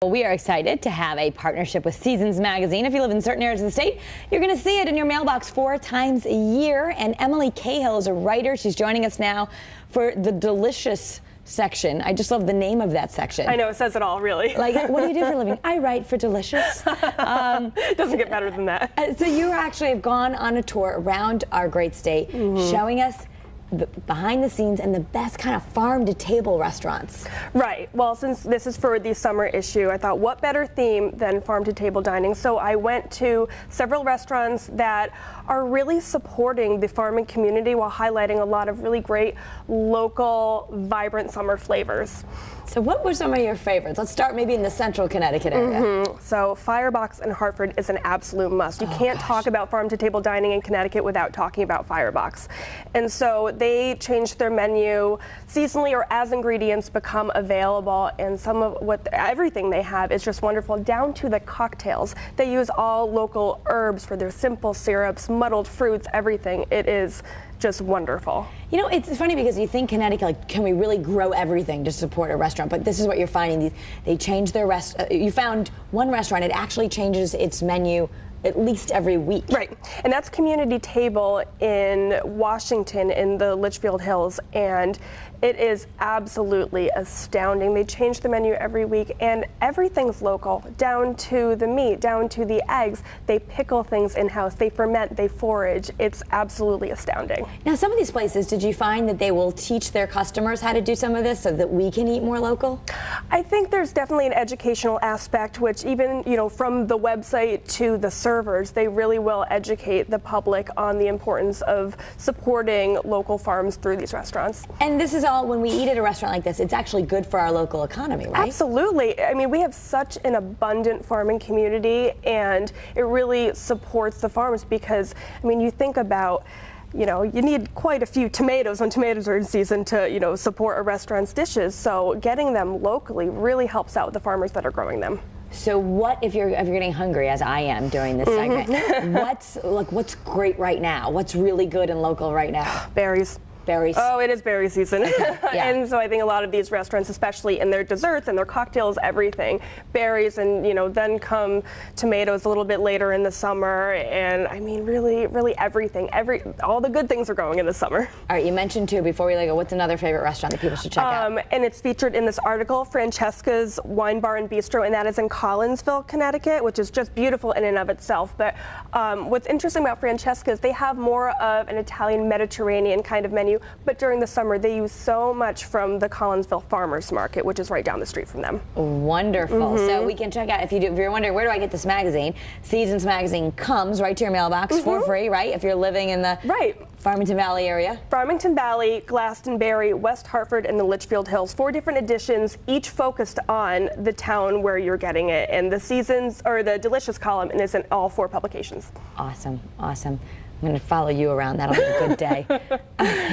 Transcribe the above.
Well, we are excited to have a partnership with Seasons Magazine. If you live in certain areas of the state, you're going to see it in your mailbox 4 times a year. And Emily Cahill is a writer. She's joining us now for the Delicious section. I just love the name of that section. I know, it says it all, really. Like, what do you do for a living? I write for Delicious. It doesn't get better than that. So you actually have gone on a tour around our great state, showing us behind the scenes and the best kind of farm to table restaurants. Right. Well, since this is for the summer issue, I thought what better theme than farm to table dining. So I went to several restaurants that are really supporting the farming community while highlighting a lot of really great local, vibrant summer flavors. So what were some of your favorites? Let's start maybe in the central Connecticut area. So Firebox in Hartford is an absolute must. You can't talk about farm to table dining in Connecticut without talking about Firebox. And so they changed their menu seasonally or as ingredients become available, and everything they have is just wonderful, down to the cocktails. They use all local herbs for their simple syrups, muddled fruits, everything. It is just wonderful. You know, it's funny because you think Connecticut, like, can we really grow everything to support a restaurant? But this is what you're finding. They change their you found one restaurant, it actually changes its menu at least every week. Right, and that's Community Table in Washington in the Litchfield Hills, and it is absolutely astounding. They change the menu every week, and everything's local, down to the meat, down to the eggs. They pickle things in-house, they ferment, they forage. It's absolutely astounding. Now, some of these places, did you find that they will teach their customers how to do some of this so that we can eat more local? I think there's definitely an educational aspect, which even, from the website to the servers, they really will educate the public on the importance of supporting local farms through these restaurants. And this is all, when we eat at a restaurant like this, it's actually good for our local economy, right? Absolutely. I mean, we have such an abundant farming community, and it really supports the farms because, I mean, you think about, you need quite a few tomatoes when tomatoes are in season to, support a restaurant's dishes. So getting them locally really helps out the farmers that are growing them. So what if you're getting hungry, as I am during this segment? What's great right now? What's really good and local right now? Berries. Berries. Oh, it is berry season. Yeah. And so I think a lot of these restaurants, especially in their desserts and their cocktails, everything, berries, and then come tomatoes a little bit later in the summer. And I mean, really, really everything. All the good things are going in the summer. All right, you mentioned too, before we let go, what's another favorite restaurant that people should check out? And it's featured in this article, Francesca's Wine Bar and Bistro, and that is in Collinsville, Connecticut, which is just beautiful in and of itself. But what's interesting about Francesca's, they have more of an Italian Mediterranean kind of menu. But during the summer, they use so much from the Collinsville Farmers Market, which is right down the street from them. Wonderful. So we can check out, if you're wondering, where do I get this magazine? Seasons Magazine comes right to your mailbox for free, right? If you're living in the Farmington Valley area. Farmington Valley, Glastonbury, West Hartford, and the Litchfield Hills. 4 different editions, each focused on the town where you're getting it. And the Seasons, or the Delicious column, is in all 4 publications. Awesome, awesome. I'm going to follow you around. That'll be a good day.